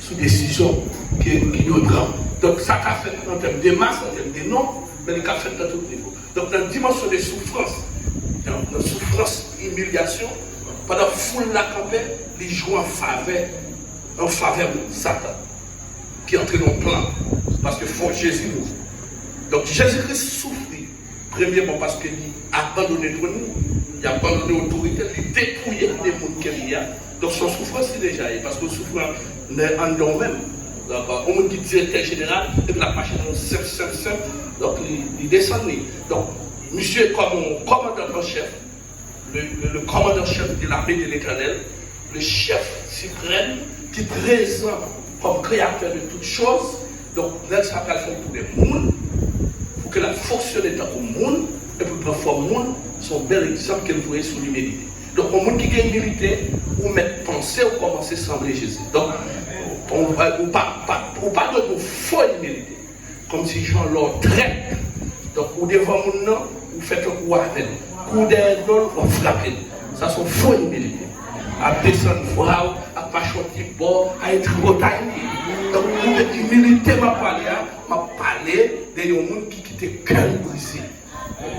sous décision qui nous prend. Donc ça qu'a fait en termes de masse, en termes de nom, mais il a fait dans tout niveau. Donc dans la dimension des souffrances, dans la souffrance, humiliation, pendant foule la campagne, les jouent en faveur de Satan, qui entre dans le plan, parce que faut Jésus nous. Donc Jésus-Christ souffre, premièrement parce qu'il a abandonné nous, il a abandonné l'autorité, il a dépouillé des mondes qu'il y a. Donc son souffrance est déjà, parce que le souffrance est en nous-mêmes. Donc, au monde qui est directeur général, et puis la machine est donc il descend. Donc, monsieur, comme commandant en chef, le commandant-chef de l'armée de l'Éternel, le chef suprême, qui est présent comme créateur de toutes choses, donc, là, ça va faire pour les mondes, pour que la fonctionne tant qu'au monde, et pour transformer le monde, son bel exemple qu'elle voyait sous l'humilité. Donc, au monde qui gagne l'humilité, ou mettre penser ou commencer à sembler Jésus. Donc, ou pas de nos faux humilité, comme si Jean leur traite. Donc, ou devant mon nom, vous faites un coup avec coup derrière l'autre, vous frappez. Ça, c'est faux humilité. À descendre voir, à pas chanter bord, à être rotaillé. Donc, l'humilité m'a parlé de gens qui étaient cœur brisé.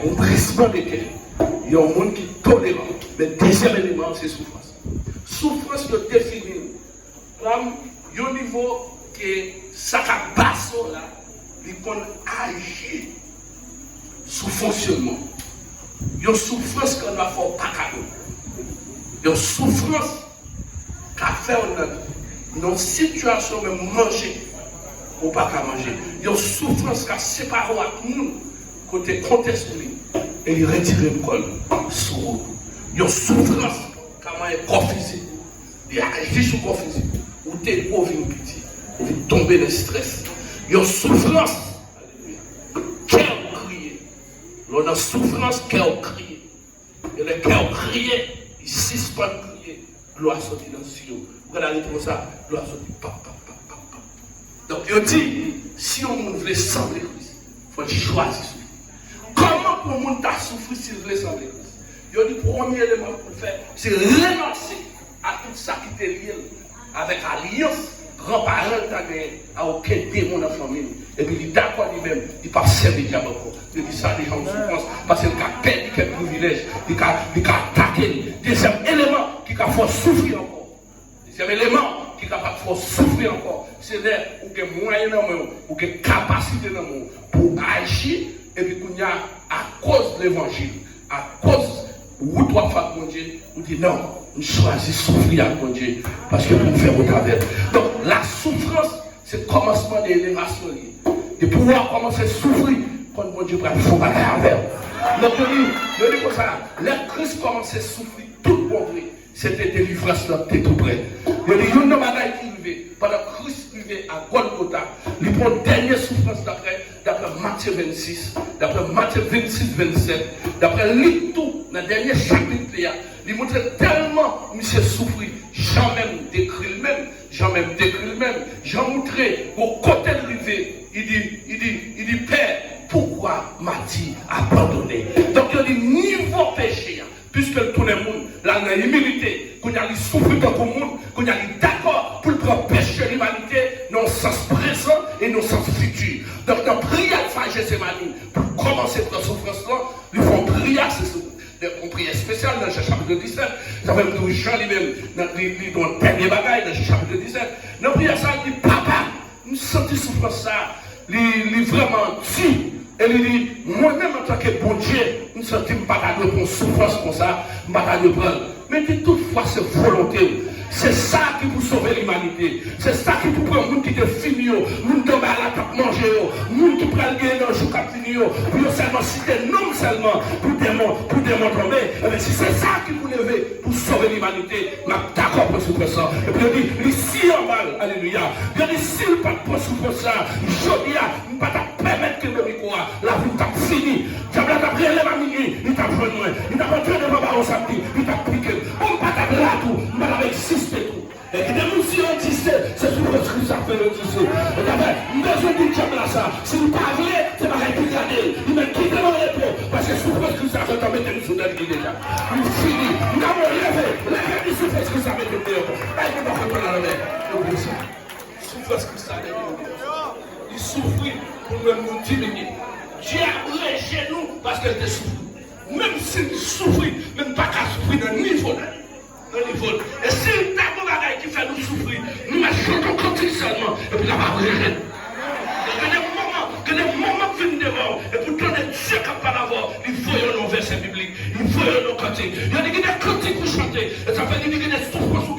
Un brisement de cœur. Il y a un monde qui est tolérant. Mais le deuxième élément, c'est souffrance. Souffrance que définit comme un niveau que ça passe là, il peut agir sous fonctionnement. Il y a une souffrance qu'on va faire pas cadeau. Il y a une souffrance qu'a fait dans une situation de manger ou pas qu'à manger. Il y a une souffrance qu'a séparé avec nous côté contesté et il retire le col sur nous. Il y a une souffrance qu'a confisé. Il agit sous confisé. Ou t'es pauvre une pitié. Ou t'es tombé dans le stress. Il y a une souffrance qu'elle crié. On a souffrance qu'elle crié. Et le cœur crié, il suspend de crier. Gloire sortit dans le ciel. Vous regardez comme ça, gloire sortit. Donc il dit, si on veut sembler Christ, il faut choisir. Comment pour le monde t'a souffert s'il veut sembler Christ? Il dit, le premier élément pour le faire, c'est renoncer à tout ça qui est lié avec alliance. Grand-parent à aucun démon dans la famille. Et puis il est d'accord lui-même, il ne servir le diable encore. Il dit ça, les gens souffrance, parce qu'il a perdu quelques privilèges, il a attaqué. Deuxième élément qui a fait souffrir encore. Deuxième élément qui a fait souffrir encore. C'est là où il y a moyen dans le monde, où il y a capacité dans le monde pour agir. Et puis il y a à cause de l'évangile, à cause où toi faire mon Dieu, on dit non, on choisit souffrir avec mon Dieu parce que pour faire au travers. Donc la souffrance, c'est le commencement de l'élévation. De pouvoir commencer à souffrir quand mon Dieu prend le faux bagage avec. Donc je dis comme ça, la Christ commençait à souffrir tout bon vrai. C'était délivrance là, t'es tout près. Il y a des gens qui arrivaient, pendant que Christ arrivait à Golgotha, il prend la dernière souffrance d'après Matthieu 26, d'après Matthieu 26, 27, d'après lui tout, dans le dernier chapitre, il montrait tellement monsieur souffrir, Jean même décrit le même, Jean montrait au côté de l'arrivée, il dit, Père, pourquoi m'as-tu abandonné? Donc il dit, niveau péché, puisque tout le monde, là, dans l'humilité, qu'on a souffert dans le monde, qu'on a d'accord pour prendre péché de l'humanité, dans le sens présent et dans le sens futur. Donc, dans la prière de Gethsémani, pour commencer cette souffrance-là, ils font prière, c'est une prière spéciale dans le chapitre 17. Ça fait que Jean lui-même, dans le dernier bagaille, dans le chapitre 17. Dans la prière, ça dit, Papa, nous sentons souffrance ça, il est vraiment dit. Et il dit, moi-même en tant que bon Dieu, nous ne sentons pas de prendre souffrance comme ça, pas de prendre. Mais toutefois, c'est volonté. C'est ça qui vous sauve l'humanité. C'est ça qui vous prend le monde qui te finit, le monde qui va à la table manger, le monde qui prend le gain dans le jour qui finit, pour seulement citer non seulement pour démontrer, mais si c'est ça qui vous levez pour sauver l'humanité, je suis d'accord pour souffrir ça. Et puis il dit, si en mal, alléluia, il dit, s'il ne pas pour souffrir ça, je dis, je ne vais pas permettre que le micro, la vie t'a fini. Tu vas prier les mamie, il t'a besoin de moi, il t'a besoin de moi au samedi, il t'a piqué. On ne va pas là tout, on va exister tout. Et que des si on existait, c'est tout ce que ça fait exister. Et d'après, nous devons dire que là ça, si vous parlez, c'est pas plus garder. Il m'a quitté dans l'épaule, parce que souffrance que ça fait tomber dans le qui déjà. Nous finit, nous avons rêvé, la vie souffrance que ça fait tomber. Là, il ne faut pas faire la mer. souffrance que ça il souffrit pour nous diminuer. Dieu a régé nous parce qu'elle était souffert. Même s'il souffrit, même pas qu'à souffrir dans le niveau. Et si il y a des bagages qui fait nous souffrir, nous mettons contre seulement et puis la va régler. Que des moments viennent devant et pour donner Dieu qui pas d'avoir, il faut y nos versets bibliques, il faut y nos cantiques. Il y a des cantiques pour chanter, et ça fait dire qu'il y a des souffrances,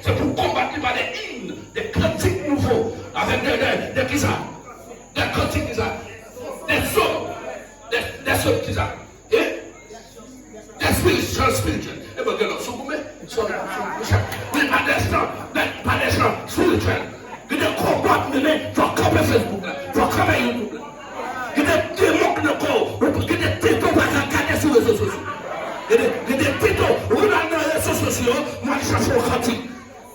c'est pour combattre par des hymnes, des cantiques nouveaux, avec des kisas, des cantiques kisas, des sauts kisas, et des spirituels. Et bien, regarde, si vous mettez, pas des gens spirituels. Il y a des combats menés, il faut camper Facebook, il faut camper YouTube. Il y a des démons qui ne corps, il y a des tétos qui regarder sur les réseaux sociaux. Il y a des tétos, on va dans les réseaux sociaux, moi je cherche au cantique.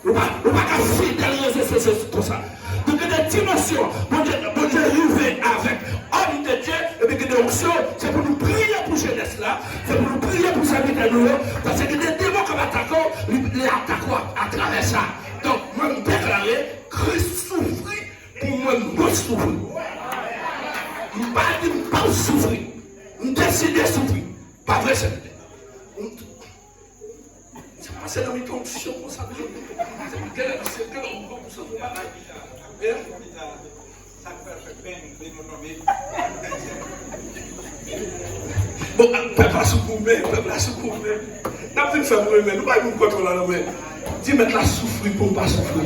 On va pas fuir dans les réseaux sociaux comme ça. Donc il y a des dimensions, bon Dieu arrive avec homme de Dieu, et puis il y a des options, c'est pour nous prier pour jeunesse là, c'est pour nous prier pour sa vie de nous, parce qu'il y a des démons qui attaquent, les attaquent à travers ça. Donc, moi, je déclare, Christ souffrit pour moi, moi souffrir. Je ne dis pas souffrir. Je décide de souffrir. Pas vrai, c'est passé dans mes conditions pour ça. Bon, peuple à souffrir, peuple à souffrir. N'a pas fait pour mais nous pas nous contrôler la main. Dis mettre la souffrir pour pas souffrir.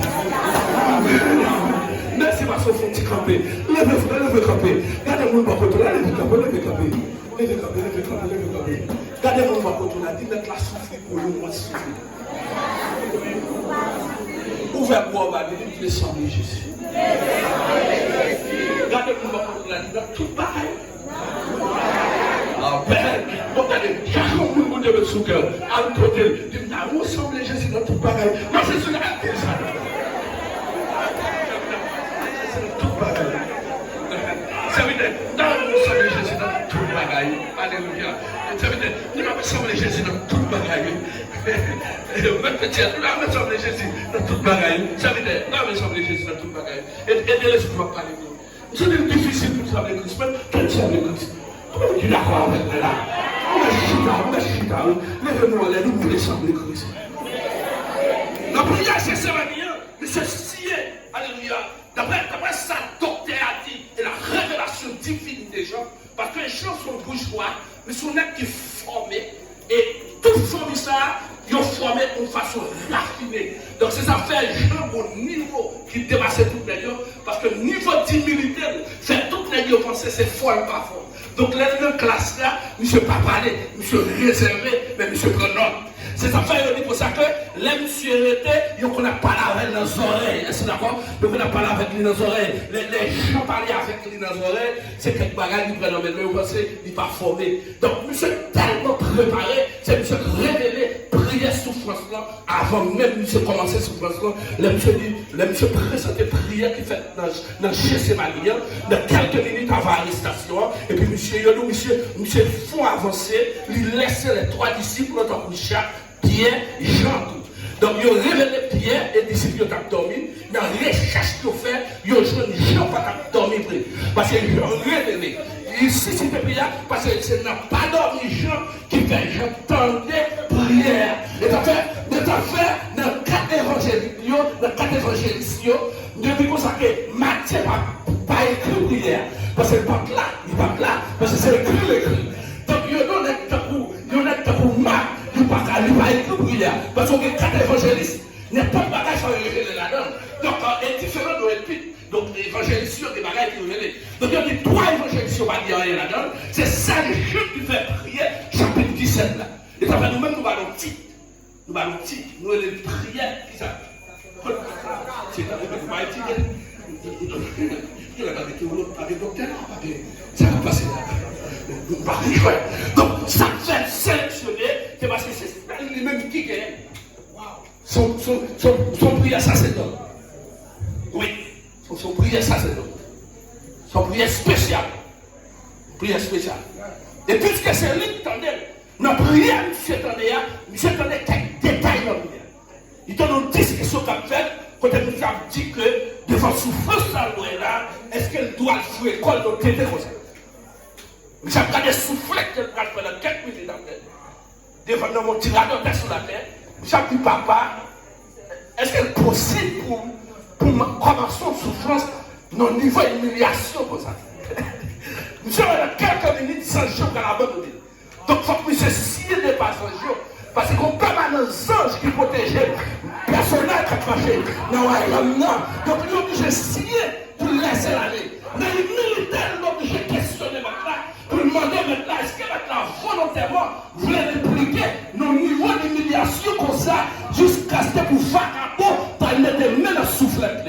Merci pas se font camper. Levez camper. Gardez mon pas contrôler, levez camper. Gardez mon pas contrôler, dis mettre la souffrir pour nous moi souffrir. Ouvert pour va dire le sang de Jésus. Gardez mon pas contrôler, dis tout pareil. Regardez, chaque monde de votre cœur, à côté, il m'a ressemblé Jésus dans tout pareil. Non, c'est ce que j'ai dit. C'est tout pareil. Ça veut dire, nous ressemblé Jésus dans tout pareil. Alléluia. Ça veut dire, nous ressemblé Jésus dans tout pareil. Même petit, nous ressemblé Jésus dans tout pareil. Ça veut dire, nous ressemblé Jésus dans tout pareil. Et laissez-moi parler de nous. C'est difficile pour savoir le Christ, mais quel c'est le Christ? Tu es d'accord avec moi là? On va chita. Lève-moi là, nous voulons sembler Christ. La prière, c'est ça, mais c'est scié. Alléluia. D'après ça, docteur a dit, et la révélation divine des gens, parce que les gens sont bourgeois, mais sont nés qui formés, et tout formé ça, ils ont formé de façon raffinée. Donc c'est ça fait gens au niveau qui dépasse toutes les gens, parce que le niveau d'humilité fait toutes les gens penser c'est folle pas fort. Donc la classe là, monsieur pas parler, monsieur réservé, mais monsieur prenant. C'est ça fait pour ça que les monsieur étaient, ils qu'on a parlé avec les oreilles, est-ce d'accord? Donc on a parlé avec les oreilles, les gens parlaient avec les oreilles, c'est quelque bagaille qui prennent mais vous pensez, il n'est pas formé. Donc monsieur tellement préparé, c'est monsieur révélé, prier souffrance là, avant même monsieur commencer souffrance là, le monsieur présenté prière qui fait dans Gethsémani, dans quelques minutes avant l'arrestation, et puis monsieur font avancer, il laisse les trois disciples dans le chat, Pierre, Jean, tout. Donc, ils ont révélé Pierre et les disciples ont dormi. Dans la recherche qu'ils ont fait, ils ont joué Jean pas dormi. Parce qu'ils ont révélé. Ici, c'était Pierre, parce que ce n'a pas dormi Jean qui fait Jean tendait prière. Et ça fait, dans 4 évangélistes, depuis qu'on sait que Matthieu n'a pas écrit prière. Parce que il n'est pas là, parce que c'est écrit. Donc, il y en a pour Marc. Il n'y a pas écrit prière. Parce qu'on a 4 évangélistes. Il n'y a pas de bagage à révéler là-dedans. Donc, il est différent de l'épître. Donc, les évangélistes, des bagages qui révélent. Donc, il y a des 3 évangélistes qui ne vont pas dire rien là-dedans. C'est ça les choses qui fait prier, chapitre 17 là. Et ça fait nous-mêmes, nous allons titre. Nous allons titre. Nous allons prier. Qui ça? C'est ça, nous allons titre. Il y a avec docteur, ça va passer là. Donc, ça fait sélectionner, c'est parce que c'est lui-même qui gagne. Son prière, ça c'est donc. Oui, son prière, ça c'est donc. Son prière spéciale. Prière spéciale. Et puisque c'est lui qui tendait, notre prière, monsieur tendait quelques détails dans la prière. Il donne une discussion qu'on fait, quand il nous a dit que devant faut souffrance là, est-ce qu'elle doit jouer l'école de tété comme ça? J'ai regardé souffler qu'elle va pendant quelques minutes après. Devant mon tirador sur la terre. J'ai dit, papa, est-ce qu'elle est possible pour commencer une souffrance non niveau d'humiliation comme ça? Monsieur, quelques minutes sans jour qu'elle a abandonné. Donc, il faut que monsieur signe de pas sans jour. Parce qu'on peut avoir un ange qui protège le personnel qui a marché. Non. Donc, il est obligé de signer pour laisser aller. Mais les militaires sont obligés de questionner maintenant. Pour demander maintenant, est-ce que maintenant, volontairement, vous voulez répliquer nos niveaux d'humiliation comme ça, jusqu'à ce que vous vagabond, dans les mains de soufflette.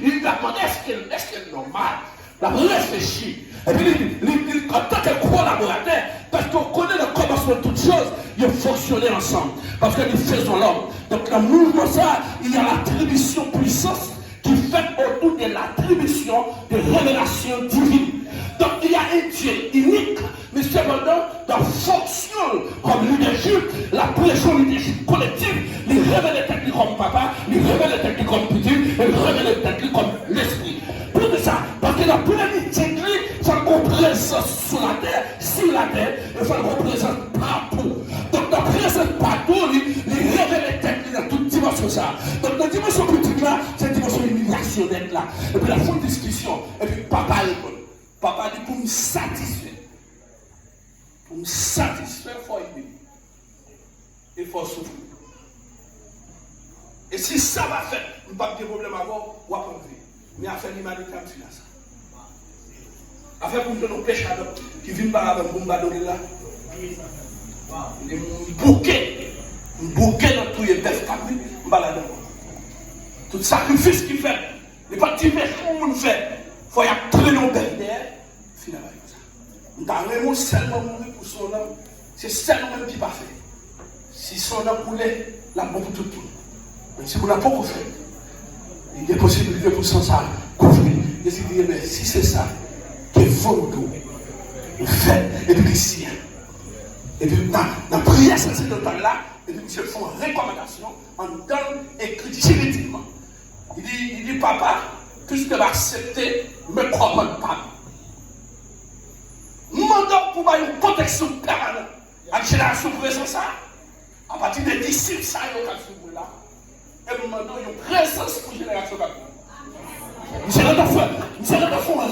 Il a demandé est-ce qu'elle est normale? Il a réfléchi. Et puis, en tant que collaborateur, parce qu'on connaît le commencement de toutes choses, ils fonctionnaient ensemble. Parce que nous faisons l'homme. Donc, dans le mouvement, ça, il y a l'attribution puissance qui fait autour de l'attribution de révélation divine. Donc, il y a un Dieu unique, mais cependant, dans fonction comme leadership, la pression leadership collective, il révèle les techniques comme papa, il révèle les techniques comme petit, il révèle les techniques comme l'esprit. Pour que ça, parce que la plénitude, il faut qu'on présence sur la terre, il faut qu'on présence partout. Donc, la présence partout, il révèle les techniques dans toute dimension ça. Donc, la dimension petite là, c'est la dimension immigration d'être là. Et puis la fonte discussion, et puis papa répond. Papa dit pour me satisfaire. Pour me satisfaire, il faut aimer. Il faut souffrir. Et si ça va faire, il n'y a pas de problème avant, on va prendre. Mais à faire l'humanité, on fait ça. À faire pour nous donner un péché qui vient par là, pour nous donner là. Un bouquet dans tout les bêtes, on va là dedans. Tout sacrifice qu'il fait, les petits péchés qu'on fait. Il faut y avoir très long derrière, finalement. Nous avons seulement mourir pour son âme. C'est seulement même qui pas fait. Si son âme voulait, la mort pour tout le monde. Mais si vous n'avez pas fait, il y a des possibilités pour son ça couvrir. Et si vous mais si c'est ça, que vous faites, et puis ici. Et puis dans la prière sacerdotale là, et puis monsieur fait une recommandation en donne écrit juridiquement. Il dit papa, puisque va accepter, me commande pas. Nous demandons pour avoir une protection permanente. À la génération présente ça, à partir des disciples, ça y est, là. Et nous demandons une présence pour la génération d'après. Nous allons faire une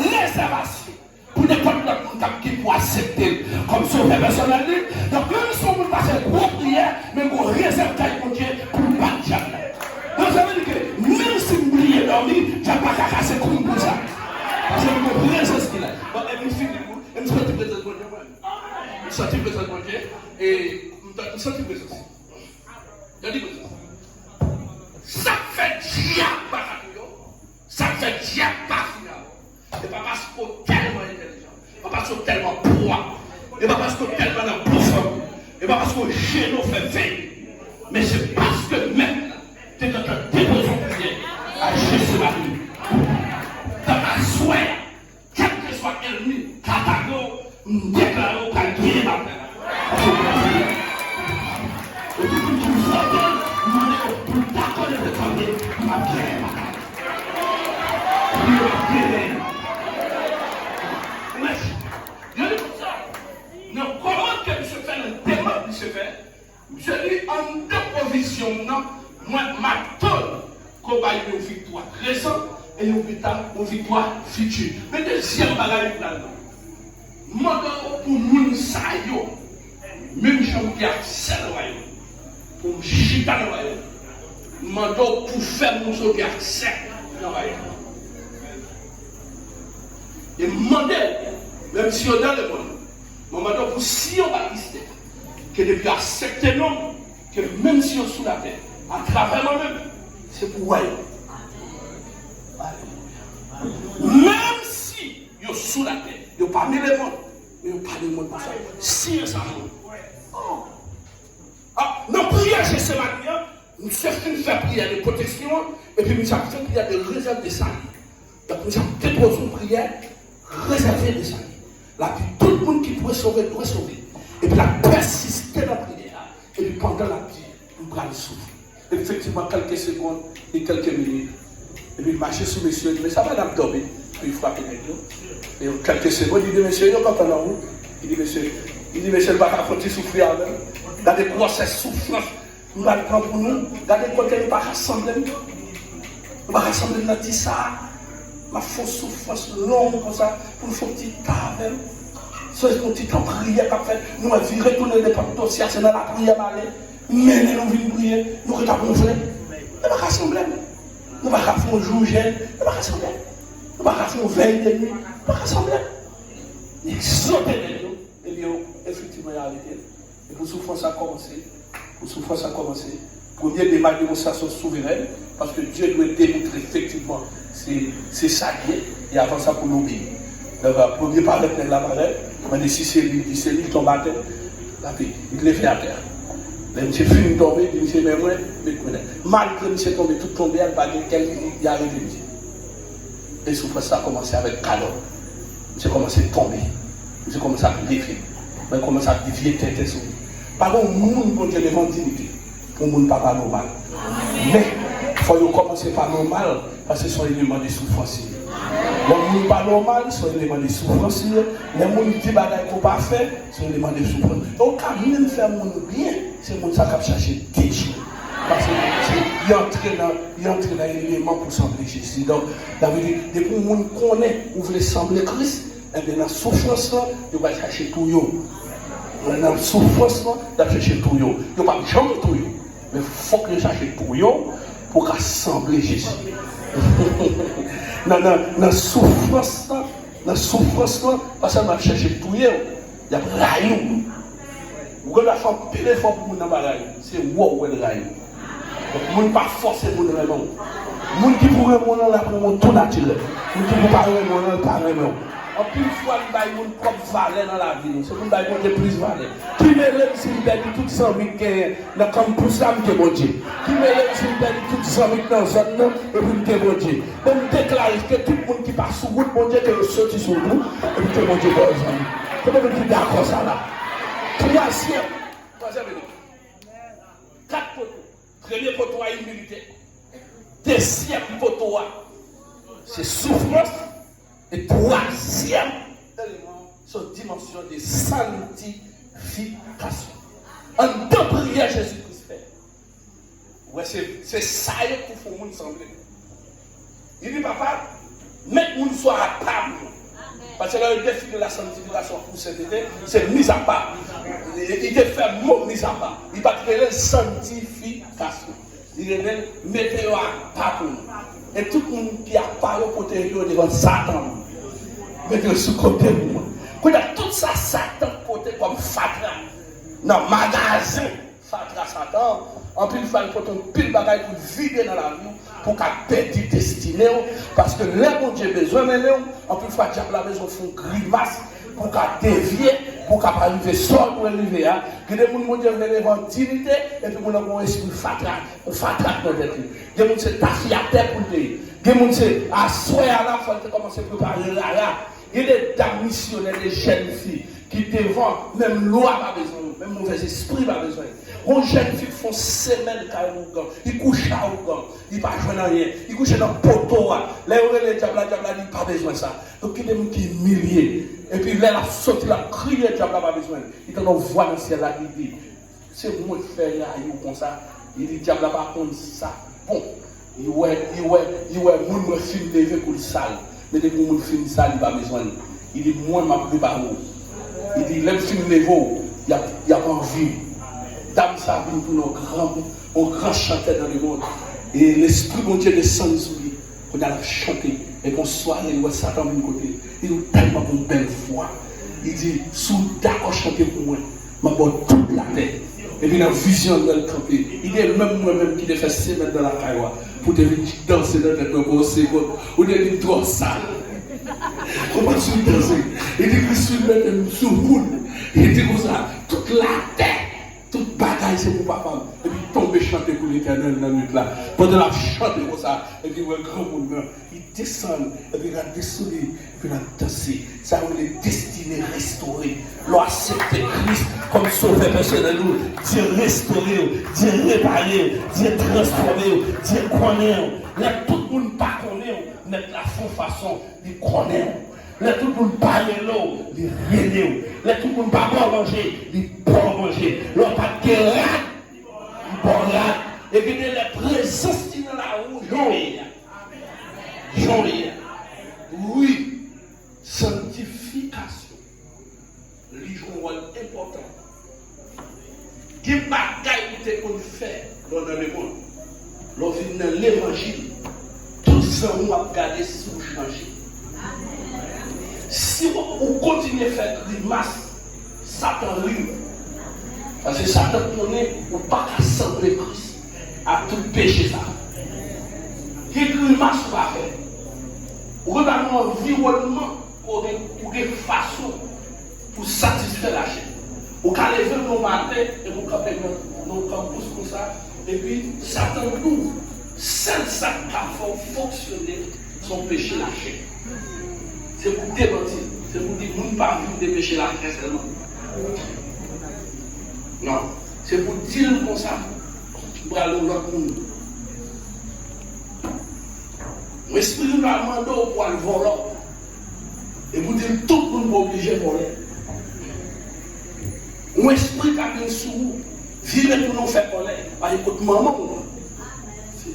réservation pour n'importe qui peut accepter comme sauveur personnel. Donc, même si on ne peut pas faire gros prière, mais on réserve pour Dieu pour ne pas jamais. Donc, ça veut dire que même si vous oubliez dormir, je ne vais pas casser comme pour ça. Parce que vous avez présence qu'il a. Donc, elle me fait une sortie présence de Dieu. Une sortie présence de Dieu. Et une sortie présence. Je dis présence. Ça fait diable par ça fait diable par c'est pas parce qu'on est tellement intelligent, pas parce qu'on est tellement poids, et pas parce qu'on est tellement dans profond, et pas parce qu'on géno fait veille, mais c'est parce que même tu es en train de déposer ton pied à Jésus-Marie. Dans ta souhait, quel que soit l'ennemi, Katago, déclare qu'elle guérit ma terre. Et puis tu nous entends, nous ne d'accord de t'entendre, ma guérir ma terre. Non, comment que monsieur fait un démon, monsieur fait? Je dis en deux provisions, moi, ma tonne, qu'on va y une victoire présente et une victoire future. Mais deuxième bagage là-dedans. Moi, pour moun sa yo, même si on garde seul royaume, pour chita le royaume, moi, pour faire mon sauvegarde seul le royaume. Et demander, même si on a le monde, pour si on va lister, que depuis accepter l'homme, que même si on est sous la terre, à travers moi-même, c'est pour royaume. Même si on est sous la terre, il n'y a pas mis le monde, mais il n'y a pas de monde pour ça. Si on s'en va. Dans prière, j'ai ce matin, nous cherchons faire prière de protection, et puis nous avons fait prière de réserve de salut. Donc nous avons déposé une prière réservée de salut. La vie, tout le monde qui pourrait sauver, doit sauver. Et puis la persister dans la prière. Et puis pendant la prière, nous allons souffrir. Effectivement, quelques secondes et quelques minutes, Et puis il marchait sous monsieur, il dit, mais ça va dormir. Puis il frappe les gens. Et quelques secondes, il dit, monsieur, il quand on en route. Il dit, monsieur, le bac a foutu souffrir avec. Dans des grosses souffrances, nous allons prendre pour nous. Dans des côtés, nous ne pas rassembler. Nous ne pas rassembler dans tout ça. Ma fausse souffrance longue comme ça, pour nous faire un petit temps. C'est un petit temps de prière qu'a fait. Nous avons vu retourner les dossiers, c'est dans la prière, mais nous venons prier, nous regardons gonfler. Nous ne pas rassembler. Nous ne pas faire un jour jeune, nous ne pas rassembler. Nous ne pas faire un veille de nuit, nous ne pas rassembler. Ils sautent les gens, et bien, effectivement, il y a arrêté. Et pour souffrance a commencé. Premier démonstration souveraine, parce que Dieu doit démontrer effectivement c'est ça qui est, et avant ça pour l'obéir. Donc, premier paraître de la marée, on dit si c'est lui, il tombe à terre, la paix, il le fait à terre. Le monsieur finit de tomber, il dit mais moi, malgré monsieur tombé, tout tombé, il va dire qu'il y a arrivé. Et souffrance a commencé avec cadeau. Monsieur commencé à tomber, monsieur commencé à défier, il commence à défier tête sur lui. Par contre, nous, on Dieu devant dignité. Pour nous, pas normal. Mais, il faut commencer par normal, parce que ce sont des éléments de souffrance. Les gens pas normal, ce sont des éléments de souffrance. Les gens qui disent qu'ils ne pas faire, ce sont des éléments de souffrance. Donc, quand même faire mon bien, c'est le monde qui va chercher des choses. Parce qu'il entre dans l'élément pour sembler Jésus. Donc, ça veut dire, dès que le monde connaît ou veut sembler Christ, et bien dans la souffrance, il va chercher tout. Dans la souffrance, il va chercher tout. Il ne va pas jamais tout. Mais il faut que je cherche tout pour rassembler Jésus. Dans la souffrance, parce que je vais chercher tout. Il y a rayon. Vous avez fait un pile effort pour nous dans la c'est wow le rayon. Donc, ne pas forcer mon vraiment. Les gens qui pourraient mon là pour tout naturel. Les gens qui ne pourraient mon pas vraiment. En plus fois, nous avons une propre valeur dans la vie. C'est pour nous avons plus valeur. Qui mérite si nous perdons tout 100 000 dans comme pour ça, nous bon Dieu. Qui mérite si nous perdons tout 100 000 dans la zone et puis nous bon Dieu. Donc nous déclarons que tout le monde qui passe sur route, bon Dieu, que le sorti sur nous et puis que bon Dieu va aux amis. Comment nous sommes d'accord ça là? Troisième. Quatre poteaux. Premier poteau a humilité. Deuxième poteau c'est souffrance. Et troisième élément, c'est une dimension de sanctification. En deux prières, Jésus-Christ fait. Ouais, c'est ça qu'il faut nous sembler. Il dit, papa, mettre nous soit à part. Parce que le défi de la sanctification pour cet été, c'est mise à part. Il te fait mot mise à part. Il va créer sanctification. Il est mettez à part pour nous. Et tout le monde qui a parlé au côté devant Satan, mettez-le sous côté de moi. Quand il y a tout ça, Satan côté comme Fatra. Dans le magasin, Fatra Satan, en plus il faut un pile de bagaille pour vider dans la vie, pour qu'à perdre destinée. Parce que là, mon Dieu besoin, mais en plus il faut que la maison fasse une grimace, pour qu'à dévier, pour qu'à arriver seul pour arriver. Il y a des gens qui veulent devant dignité, et puis ils ont un esprit Fatra dans la tête. Il y a des gens qui sont à terre pour le pays. Il y a des gens qui sont à souhait à la fois, qui commencent à préparer là. Il y a des dames missionnaires, des jeunes filles, qui devant, même loi pas besoin, même mauvais esprit pas besoin. Les jeunes filles font semaine carrément, ils couchent à Ougan, ils ne pas jouer dans rien, ils couchent dans le poteau. Là, les diables, ils n'ont pas besoin de ça. Donc, il y a des gens qui sont humiliés. Et puis là, la sortie, la criée, le diable n'a pas besoin. Il en voit dans le ciel là, il dit, c'est moi qui fais là, il comme ça. Il dit, le diable n'a pas contre ça. Bon, il ouais, mon film levé pour le sale. Mais dès que mon film sale, il n'a pas besoin. Il dit, moi, je m'appelle par vous. Il dit, le film levé, il n'y a pas envie. Dame, ça vient pour nos grands chanteurs dans le monde. Et l'esprit de Dieu descend sur lui. On a chanté. Et qu'on soit allé où Satan de côté. Il nous tellement une belle voix. Il dit, sous d'accord chanter pour moi, je m'aborde toute la paix. Et puis dans la vision de le camper. Il dit même moi-même qui te fait 6 mètres dans la caille pour te venir danser dans le corps seconde. Ou de dire trop sale. Comment tu danser? Il dit que je suis mettre sur le monde. Il dit comme ça, toute la tête. Toute bagaille c'est pour papa. Et puis tomber chanter pour l'éternel dans la nuit là. Pendant la chanter comme ça. Et puis le grand monde, il descend. Et puis il a descendu. Et puis il a dansé. Ça veut dire destiné restauré. L'on accepte Christ comme sauveur personnel. Dieu restaurer, Dieu réparer, Dieu transformer, Dieu connaître. Là tout le monde pas mettre la fond façon, ils connaissent. Là, tout le monde parle l'eau, ils relèvent. Là, tout le monde pas bon manger, ils bon manger. Là, pas de guerre, ils bon là. Et puis, les présences dans la roue, j'en ai. Oui, sanctification. Les joue un rôle important. Quel bagaille qu'on fait dans le monde? Lorsqu'on vient dans l'évangile, tout ça, on va regarder si vous changez. Si vous continuez à faire des masses, Satan rime. Parce que Satan connaît ou pas assembler Christ à tout péché ça. Quelle masse va faire? Regardez l'environnement pour des façons pour satisfaire la chair. Vous allez lever le matin et vous campez dans le campus comme ça. Et puis, Satan nous, seul ça qui fait fonctionner son péché la chair. C'est pour démentir. C'est pour dire que nous ne pas vivre des péchés la chair seulement. Non. C'est pour dire comme ça. Pour aller dans l'autre monde. Mais spirituellement, on pour aller voler. Et vous dire tout le monde est obligé de voler. Mon esprit qui a bien sous vivre pour nous faire voler. Parce que maman,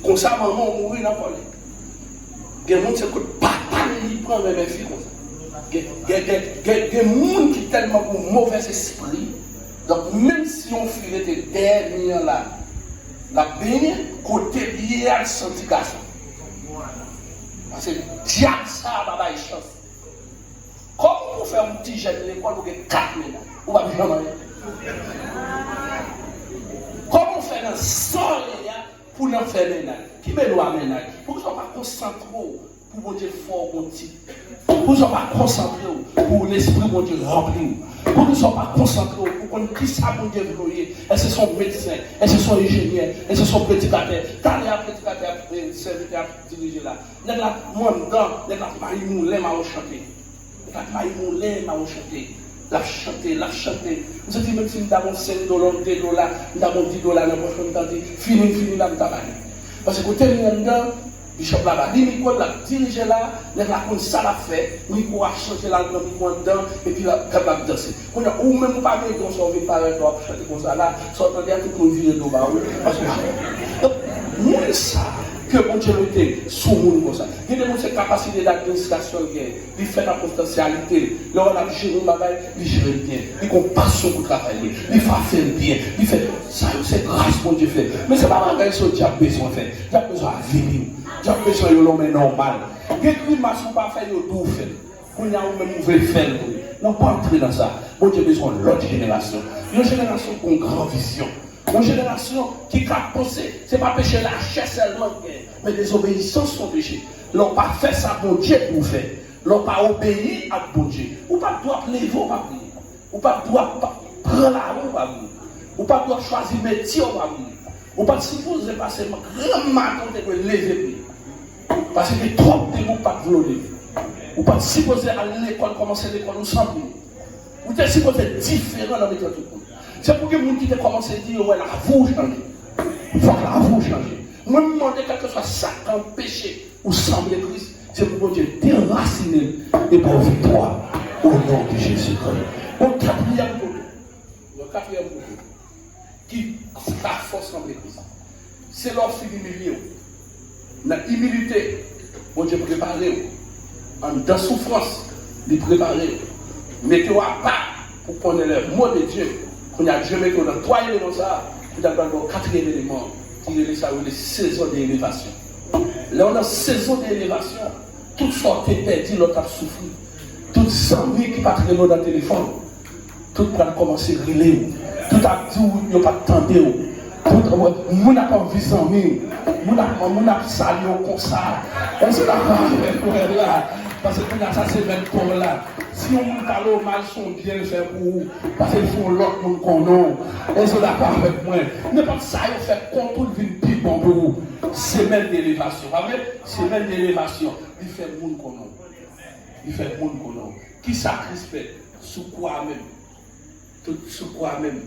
comme ça, maman mourir dans le voler. Il y a des gens qui papa ne prend même filles comme ça. Il y a des gens qui sont tellement pour mauvais esprit. Donc, même si on fait des derniers là, la baigne, côté lié à la sanctification. Parce que diable, ça va avoir une chance. Comment vous faire un petit jeune de l'école pour gagner 4 000 ou pas jamais? Comment faire un sol pour nous faire ménage? Qui veut nous amener? Pour que nous ne soyons pas concentrés pour mon Dieu fort, mon petit. Pour que nous ne soyons pas concentrés pour l'esprit, mon Dieu rempli. Pour que nous ne soyons pas concentrés pour qu'on puisse ça, mon Dieu glorieux. Est-ce que ce sont médecins? Est-ce que ce sont ingénieurs? Est-ce que ce sont prédicateurs? Quand il y a prédicateur, serviteur, dirigé là. Nous avons moi dedans, nous avons Marie Moulin, m'a chanté. Marie Moulin, m'a chanté. La chanter. Vous avez dit, même si nous avons 5 $, 2 $, nous avons 10 $, nous avons fini là, nous avons. Parce que quand nous sommes dedans, Bishop là-bas, Nico l'a dirigé là, nous avons ça l'a fait, Nico a changé là, nous avons dedans, et puis là, capable de danser. Ou même pas bien qu'on soit par un doigt pour chanter comme ça là, sortant derrière tout le monde vire d'eau, parce que donc, nous, ça. Que mon Dieu était sous nous comme ça. Il y a des capacités d'administration, il fait la potentialité. Là, on a géré le travail, il gère bien. Il a passion pour travailler. Il fait bien. Il fait ça, c'est grâce mon Dieu fait. Mais ce n'est pas mal que Dieu a besoin de faire. Il a besoin de vivre. Il a besoin de l'homme normal. Il y a des choses qui pas faire, il tout faire. On a même ouvert faire. On ne pas entrer dans ça. Mon Dieu a besoin de l'autre génération. Une génération qui a une grande vision. Une génération qui a pensé, ce n'est pas péché la chair seulement, mais des obéissances sont péchés. L'on pas fait ça pour Dieu pour faire. L'on pas obéi à bon Dieu. Ou pas doit lever, pas prier. Ou pas doit prendre la roue, pas prier. Ou pas doit choisir métier, pas prier. Ou pas supposer passer grand matin de lever. Parce que trop de gens pas vouloir lever. Ou pas supposer aller à l'école, commencer l'école ou sans prier. Ou pas supposer différent dans le tout le monde. C'est pour que les gens qui ont commencé à dire, ouais, la vous changer. Il faut que la vous changer. Moi, je me demande quel que soit ça, un péché ou semble Christ, c'est pour que Dieu déracine et pour victoire au nom de Jésus-Christ. Au quatrième côté, qui a force semble Christ, c'est lorsqu'il humilie. Dans l'humilité, bon Dieu prépare, dans souffrance, il prépare. Mettez-vous à part pour connaître le mot de Dieu. On a Dieu met dans 3 éléments ça, puis dans le 4e élément, qui est ça, les saisons d'élévation. Là, on a saison d'élévation, toutes sortes de perdues, l'autre a souffert. Toutes envies qui partent dans le téléphone, toutes vont commencer à riler. Tout a dit, il n'y a pas de temps. Tout le monde n'a pas envie de s'ennuyer. Le monde n'a pas salué comme ça. On se l'a fait là. Parce que ça, c'est même pour là. Si on parle au mal, sont bien faits pour vous. Parce qu'ils font l'autre monde qu'on a. Et c'est d'accord avec moi. N'importe ça, ils fait contrôle d'une pipe pour vous. C'est même d'élévation. C'est même d'élévation. Il fait le monde qu'on a. Il fait le monde qu'on a. Qui sacrifie sous quoi même? Tout sous quoi même?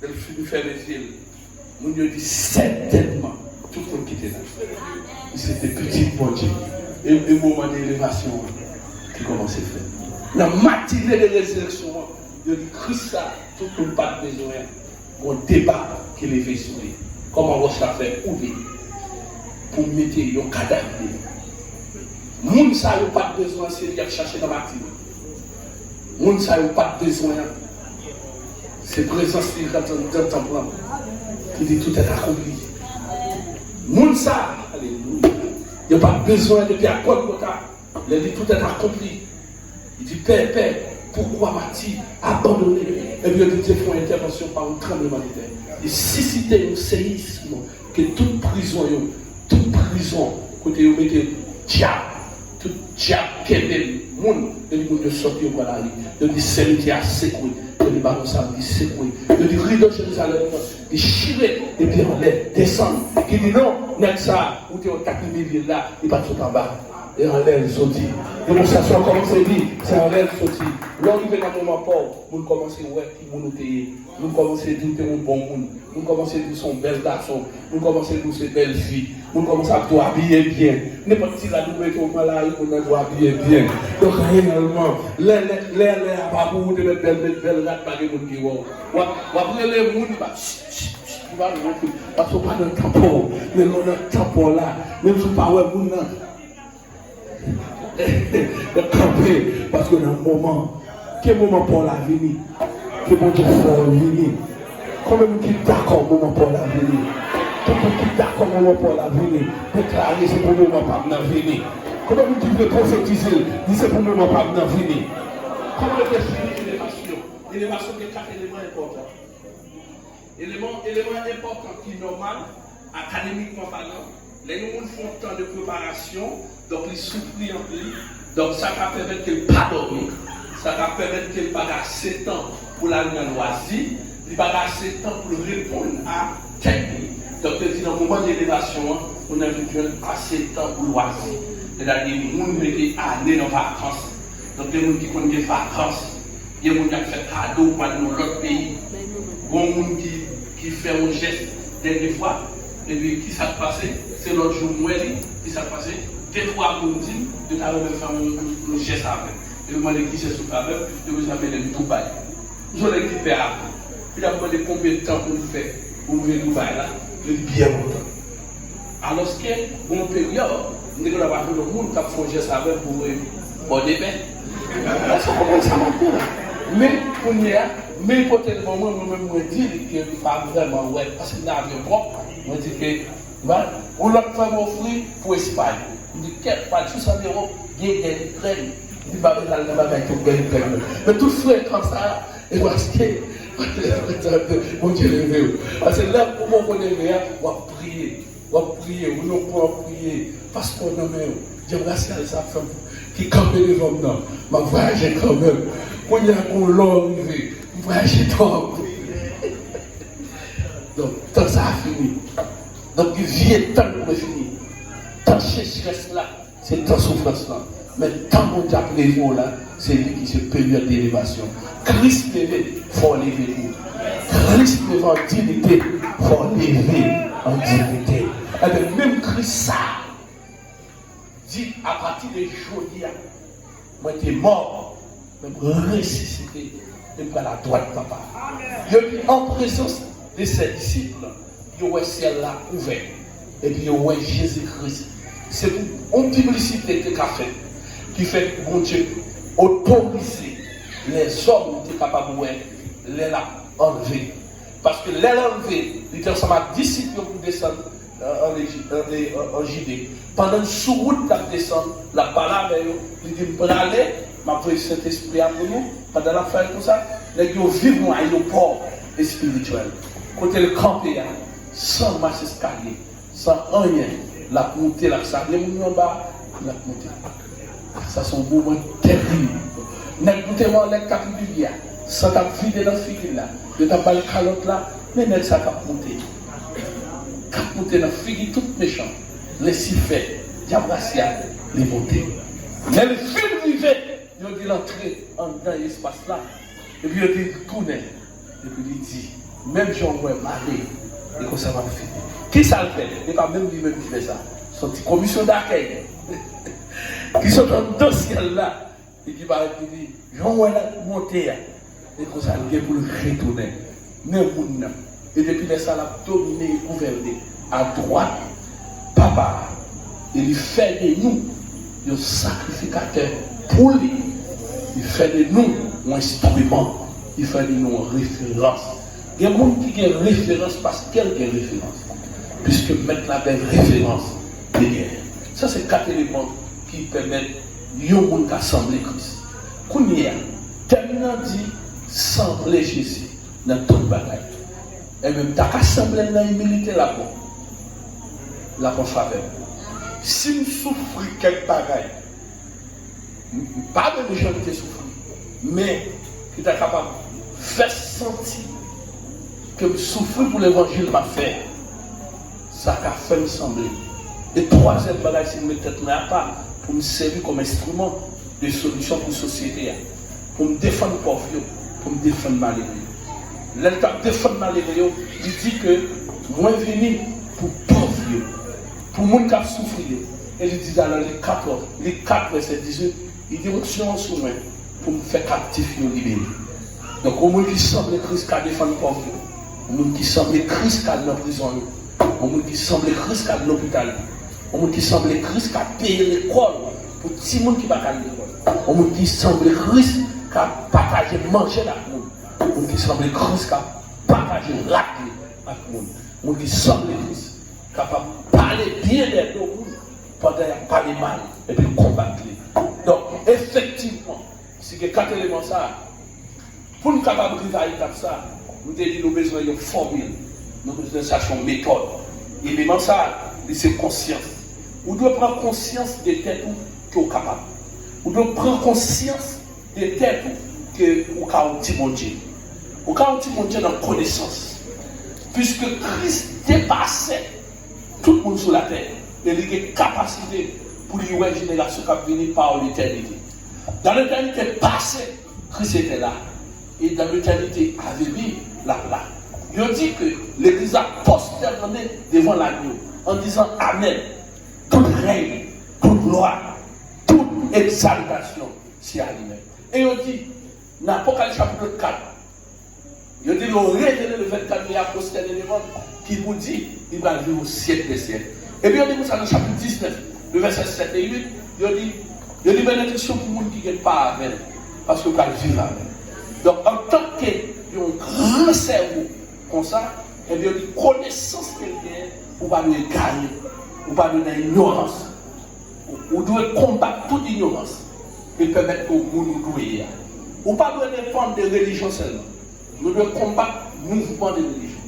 Il fait les îles. Nous lui dit certainement. Tout le monde qui était là. C'était petit bon Dieu. et le moment d'élévation qui commence à faire. Dans la matinée de résurrection, il dit Christ, ça, tout le monde pas besoin. Un débat qui est levé sur lui. Comment on va faire ouvrir pour mettre un cadavre. Les gens n'ont pas besoin de chercher dans la matinée. Les gens n'ont pas besoin. C'est présence dans le temple qui dit tout est accompli. Les gens, alléluia. Il n'y a pas besoin de faire quoi de côté. Il dit tout est accompli. Il dit Père, pourquoi m'as-tu abandonné? Et bien, Dieu fait une intervention par un tremblement de terre. Et susciter un séisme que toute prison, côté vous mettez diable, tout diable qui est le monde, et le monde sorti au la rue. Il dit celui qui a secoué, il dit baron ça, il secoué. Il dit rideau de Jérusalem, il chiré, et puis on l'air descendre. Il dit non, n'est-ce ça, où tu es au 4000 villes là, il va tout en bas. Et en l'air sorti. Démonstration comme c'est dit, c'est en l'air sorti. L'arrivée dans le moment pauvre, nous commençons à voir qui nous paye. Nous commençons à dire que nous bon monde. Nous commençons à dire que nous sommes belles garçons. Nous commençons à dire que nous sommes belles filles. Nous commençons à nous habiller bien. N'importe qui la nous met au mal, on doit habiller bien. Donc réellement, les pas pour vous de mettre belles rates par les gens qui vont. Après les gens, parce qu'on pas de tampon. Mais nous avons un tampon là. Même si pas ouais, nous de camper parce que dans le moment, quel moment pour la venir, quel moment pour venir, combien de qui d'accord moment pour la venir, combien de qui d'accord moment pour la venir, déclarer c'est pour le moment pas venir, combien de qui veut prophétiser, dit c'est pour le moment pas venir, comment le définir l'élévation de 4 éléments importants. Élément important qui est normal, académiquement parlant. Les gens font tant de préparation, donc ils souffrent en plus. Donc ça va permettre qu'ils ne pas dormir. Ça va permettre qu'ils n'aient pas assez de temps pour la loisir. Ils n'ont pas assez de temps pour répondre à technique. Donc dans le moment d'élévation, on a besoin assez de temps pour loisir. C'est-à-dire que les gens qui aller dans les vacances. Donc les gens qui ont des vacances, les gens qui ont fait cadeau pour aller dans l'autre pays. Les gens qui font un geste des fois. Et puis, qui s'est passé? C'est l'autre jour, moi, qui s'est passé? Des fois, on dit, de faire un geste avec. Et vous m'avez dit, c'est sous faveur, et vous avez le Dubaï. Vous avez équipé à vous. Puis, vous avez combien de temps pour vous faire? Vous voulez Dubaï là? Je dis bien longtemps. Alors, ce qui est, bon période, nous devons avoir tout le monde qui a fait un geste avec pour bon débat. Ça commence à m'en mais, pour nous, mais peut-être moi, moi-même, je dis qu'il n'est pas vraiment ouais, parce qu'il n'a rien propre. On dit que, on l'a fait m'offrir pour Espagne. On dit, quel pas, tout ça, il y a des traînes. Il dit, mais tout frère comme ça, et parce que, mon Dieu, levé. Parce que là, pour moi, on est levé, on va prier, on va prier, parce qu'on a même, Dieu merci à sa femme qui campe les hommes, non, m'a voyagé quand même. Quand il y a un long arrivé, m'a voyagé trop. Donc, tant ça a fini. Donc, il vient tant pour finir. Tant sécheresse là, c'est tant souffrance là. Mais tant mon Dieu prévaut là, c'est lui qui se période d'élévation. Christ levé, il faut lever vous. Christ levé en dignité, il faut lever en dignité. Et même Christ ça, dit à partir de aujourd'hui, moi j'étais mort, mais ressuscité, et à la droite papa. Il est en présence de ses disciples, il y a le ciel là ouvert, et puis il y a Jésus-Christ. C'est une publicité qui fait que bon Dieu autoriser les hommes qui sont capables de les enlever. Parce que les enlever, ils étaient ensemble avec disciples pour descendre en Judée. Pendant une sous-route qui descend, la balade, il dit pour aller, ma pris cet esprit pour nous, pendant la fin comme ça, les gens vivent dans l'aéroport spirituel. Quand le campé, sans marche escalier, sans rien, la montée, la salle, les gens en bas, la montée. Ça sont des moments terribles. N'écoutez-moi les capitulaires, sans ta vie dans ce figure là, de ta balle calotte là, mais même ça cap monter. Cap monter dans figure toute méchante. Les sifflets, diabracia, les montées. Mais le film rivé, il dit l'entrée dans l'espace là, et puis il dit tourner, et puis il dit, même j'en vois marrer, et que ça va finir. Qui ça le fait? Et pas même lui-même qui fait ça. Son petite commission d'accueil. qui sont dans le ciel là, et qui va dire, Jean Ouel a monté, et comme ça, il pour le retourner. Et depuis les salles dominé et gouverné à droite, papa, il fait de nous un sacrificateur pour lui. Il fait de nous un instrument, il fait de nous une référence. Il y a des gens qui ont une référence parce qu'elle a une référence. Puisque maintenant, il y a une référence de guerre. Ça, c'est 4 éléments qui permettent de nous assembler Christ. Quand il y a terminant dit sembler Jésus dans toute bataille. Et même, tu as assemblé dans l'humilité là-bas. Là-bas, faveur. Si nous souffrons quelque bagaille, pas de gens qui souffrent, mais qui est capable de faire sentir que souffrir pour l'évangile m'a fait, ça a fait me sembler. Et troisième bagage, c'est de me tête à part pour me servir comme instrument de solution pour la société, pour me défendre pauvre, pour me défendre malheureux. L'État défendre malheureux, il dit que moi venu pour pauvre, pour les gens qui souffrent. Et il dit alors les 4 verset 18, il dit on se souvient pour me faire captif et libérer. Donc au monde qui semble Christ qui a défendu pauvre, au monde qui semble Christ qui a dans la prison, au monde qui semble Christ qui a dans l'hôpital, au monde qui semble Christ qui a payé l'école pour tout le monde qui va à l'école, au monde qui semble Christ qui a partagé manger avec nous, au monde qui semble Christ qui a partagé racler avec nous, au monde qui semble Christ capable de parler bien des deux pendant qu'il parle mal et puis combattre les. Donc effectivement, c'est que 4 éléments ça. Pour nous capables de vivre comme ça, nous avons besoin d'une formule, nous avons besoin d'une méthode. L'élément ça, c'est conscience. Vous devez prendre conscience des têtes que vous êtes capable. Vous devez prendre conscience des têtes que vous êtes bon Dieu. Vous êtes bon Dieu dans la connaissance. Puisque Christ dépassait tout le monde sur la terre. Et il a une capacité pour lui une génération qui a venu par l'éternité. Dans l'éternité passée, Christ était là. Et dans l'éternité à venir, là. Il dit que l'Église a posterné devant l'agneau en disant Amen. Toute règne, toute loi, toute exaltation, c'est à lui-même. Et il dit, dans l'Apocalypse chapitre 4, il dit, on révèle le 24 et a posterné devant qui vous dit, il va vivre au siècle des siècles. Et puis on dit ça dans le chapitre 19, le verset 7 et 8, il dit bénédiction pour les gens qui ne sont pas avec, parce que vous allez vivre avec. Donc en tant qu'un grand cerveau comme ça, et bien il dit connaissance quelqu'un, vous va lui gagner, vous va lui donner ignorance. Vous devez combattre toute ignorance et permettre que vous nous douiez. Vous ne pouvez pas dépendre de religion seulement. Nous devons combattre le mouvement de religion.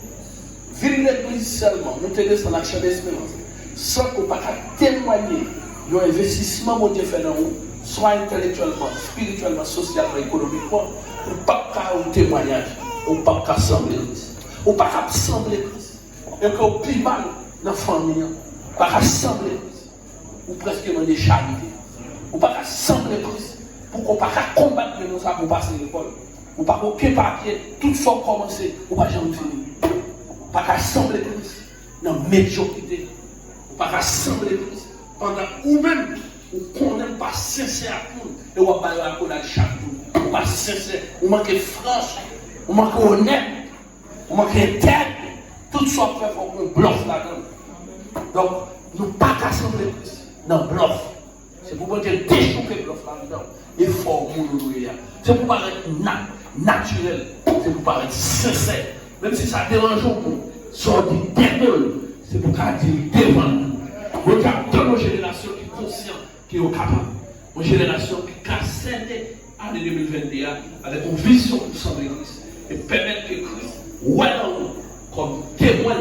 Vivre l'église seulement, nous tenons dans l'action d'espérance. Sans qu'on ne puisse témoigner d'un investissement que Dieu fait dans nous, soit intellectuellement, spirituellement, socialement, économiquement, on ne peut pas faire un témoignage, on ne peut pas assembler Christ. On ne peut pas assembler Christ. Et qu'on plie mal dans la famille, on ne peut pas assembler Christ. Ou presque des charités. On ne peut pas assembler Christ. Pour qu'on ne puisse pas combattre nous ça pour passer l'école. On ne peut pas aucun papier, toute fois commencer, on ne peut pas jamais finir. On ne peut pas assembler Christ dans la médiocrité. On ne peut pas assembler Christ pendant ou même on n'est pas sincère à tout et on va pas la chaque jour. On n'est pas sincère, on manque franche, on manque honnête, on manque intègre. Tout ça fait qu'on bluffe là-dedans. Donc, nous ne pouvons pas assembler Christ dans le bluff. C'est pour dire déchouquer le bluff là-dedans. Il faut nous. C'est pour paraître naturel, c'est pour paraître sincère. Même si ça dérange beaucoup, sortir derrière, c'est pour dire devant nous. Regarde dans nos générations qui sont conscientes, qui sont capables. Une génération qui a scindé l'année 2021 avec une vision pour son Église et permettre que Christ voit dans nous comme témoin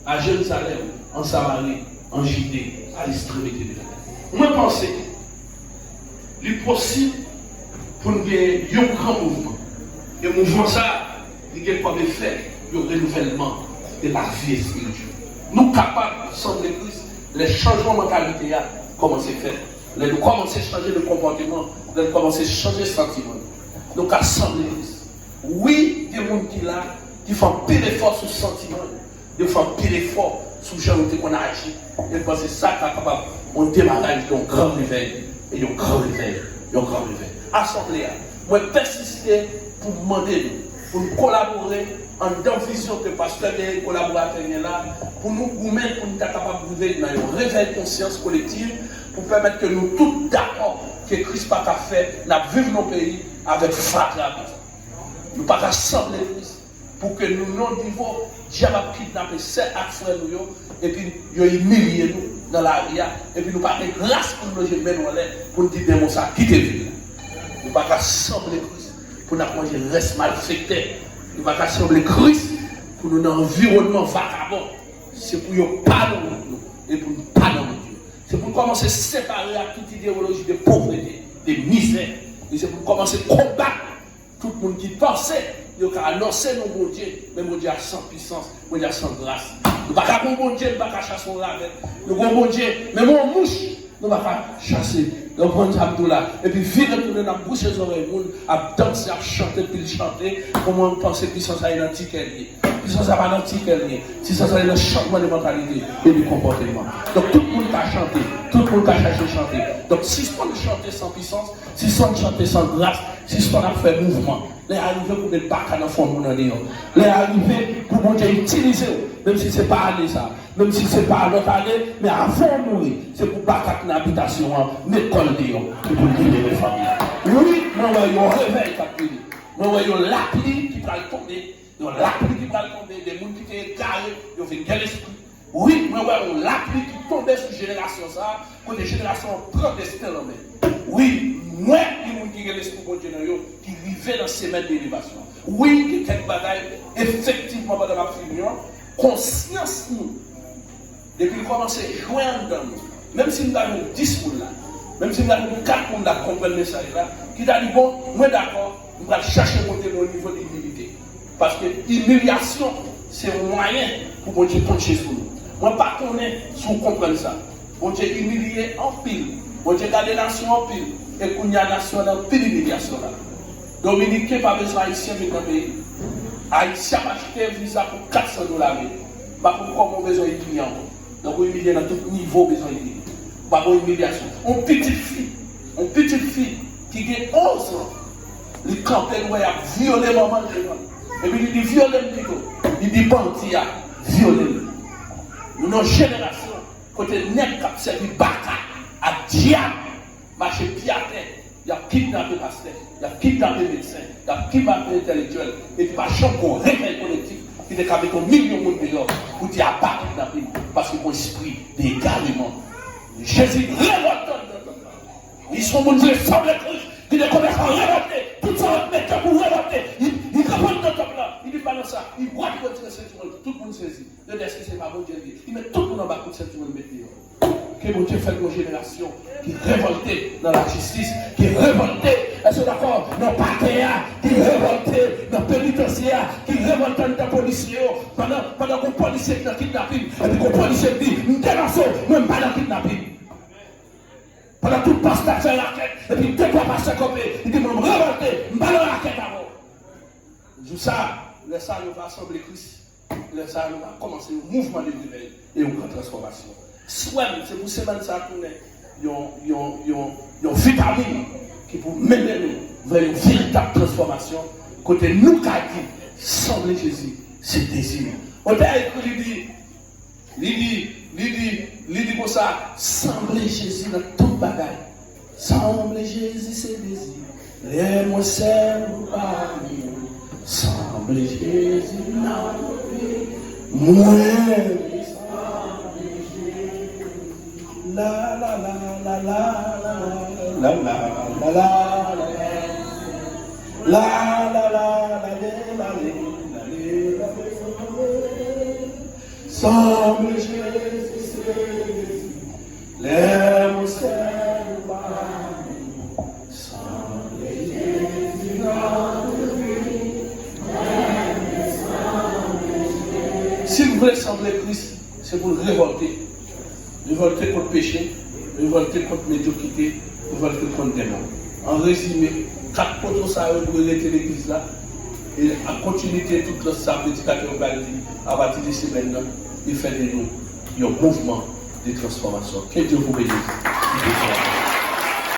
à Jérusalem, en Samarie, en Judée, à l'extrémité de la terre. Moi, je pense qu'il est possible pour nous gagner un grand mouvement. Et le mouvement, ça, il a comme effet le renouvellement de la vie spirituelle. Nous capables, sans l'Église, les changements de mentalité commencent à faire. Nous commençons à changer de comportement, nous commençons à changer de sentiment. Donc, assemblée l'Église. Oui, il y a des gens qui là, qui font pile d'efforts sur le sentiment, qui font pile d'efforts sur le genre qu'on a agi. Et c'est ça qui est capable de démarrer d'un grand réveil Et il y a un grand réveil. Assemblée, moi persister pour demander, pour nous collaborer en dans vision que pasteur et collaborateurs là, pour nous mettre, pour nous être capables de vivre dans un réveil de conscience collective, pour permettre que nous tous d'accord que Christ n'a pas fait, nous vivons nos pays avec fraternité. Nous ne pas rassembler Christ pour que nous non niveau diable kidnapper ces frères nous et puis ils humilier nous dans la ria et puis nous pas de grâce pour nous loger même pour nous dire démon ça quitter ville. Nous pas rassembler Christ pour nous manger reste malfecté. Nous pas rassembler Christ pour nous dans un environnement vagabond. C'est pour nous pas nous et pour nous pas dans Dieu. C'est pour commencer à séparer à toute idéologie de pauvreté, de misère. Et c'est pour commencer à combattre tout le monde qui pensait. Il y a annoncé nos bon Dieu, mais mon Dieu a sans puissance, mon Dieu a sans grâce. Nous ne pouvons pas bon Dieu, nous ne pouvons pas chasser un ravet. Nous avons bon Dieu, mais mon mouche, nous ne pouvons pas chasser. Nous prenons Abdullah. Et puis, vivre retourner dans la bouche des oreilles, à danser, à chanter, puis chanter. Comment on pense que puissance a une antique liée. Puissance a pas d'antique liée. Puissance a un changement de mentalité et de comportement. Donc, tout le monde a chanté. Tout le monde a cherché à chanter. Donc, si on chanter sans puissance, si on chanter sans grâce, si on a fait mouvement, les arrivés pour mettre pas dans le fond de mon année. Les arrivés pour mon Dieu utiliser, même si ce n'est pas année ça, même si ce n'est pas notre année, mais avant de mourir, c'est pour pas qu'une habitation, une école de et pour libérer les familles. Oui, nous voyons un réveil qui est nous voyons l'appli qui va tomber, nous voyons l'appli qui va tomber, des gens qui sont carrés, ils ont fait quel esprit. Oui, nous voyons l'appli qui tombe sur la génération ça, pour des générations protestées. Oui, moi, qui ont l'esprit de Dieu qui vivait dans ces semaines d'élévation. Oui, il y a quelques bagailles, effectivement, dans ma opinion, conscience nous, depuis qu'on commence à jouer en dedans, même si nous avons 10 personnes là, même si nous avons 4 personnes là, comprennent le message là, qui a dit bon, moi d'accord, nous allons chercher à monter au niveau de l'humilité. Parce que l'humiliation, c'est un moyen pour Dieu pencher sur nous. Moi, pas tourner si vous comprenez ça. Bon Dieu humilié en pile. Bon Dieu garde la nation en pile. Et qu'on y a nation dans pile d'humiliation là. Dominicain pas besoin haïtien dans le pays. Haïtien a acheté un visa pour $400. Pas pour comment besoin d'humilier encore. Donc on humilie dans tout niveau besoin d'humilier. Pas pour humiliation. Une petite fille qui a 11 ans, il campait où il a violé maman de l'homme. Et puis il dit violé plutôt. Il dit bandit a violé. Nous avons une génération côté net qui a servi baka à diable, marché pied à terre. Il a kidnappé pasteur, il a kidnappé médecin, il a kidnappé intellectuel. Et puis, par champ qu'on réveille collectif, il est avec un million de monde dehors pour dire à pas kidnapper parce que mon esprit d'égarement. Jésus révolte. Ils sont mon Dieu sans le Christ. Il est commencé à révolter. Tout ça, mettre pour révolter. Il répond dans top là. Il dit pas dans ça. Il voit qu'il retire cette monde. Tout le monde saisit. Le est-ce que c'est pas bon Dieu. Il met tout le monde en bas pour cette monde mettre. Que mon Dieu fait une génération qui est révoltée dans la justice, qui est révoltée, est-ce que d'accord, dans le patria, qui est révoltée dans le pénitentiaire, qui est révoltée dans les policiers, pendant qu'on policier qui est dans le kidnapping, et puis qu'on policier dit, nous dénonçons, même pas dans le kidnapping. Pendant tout le pasteur fait la raquette, et puis deux trois pasteurs copés, il dit, moi, je révolté, je ne pas la raquette avant. Je dis ça, laisse ça, nous va assembler Christ, laisse ça, nous va commencer un mouvement de réveil et une grande transformation. Soit, c'est pour ces gens qui ont une vitamine qui peut mener nous vers une véritable transformation. Côté nous qui dit, sembler Jésus, c'est désir. On a écrit, il dit pour ça, sembler Jésus dans toute bagaille. Sembler Jésus, c'est désir. Les mots servent par nous. Sembler Jésus dans notre vie. Moi, la la la la la la la la la la la la semble Jésus les mots servent par nous semble Jésus si vous voulez sembler Christ c'est pour le révolter. Révolter contre le péché, révolter contre la médiocrité, révolter contre les démons. En résumé, 4 poteaux ça pour arrêter l'église là, et en continuité, toute le salle d'éducateur à partir de ces semaines-là, il fait de nous un mouvement de transformation. Que Dieu vous bénisse.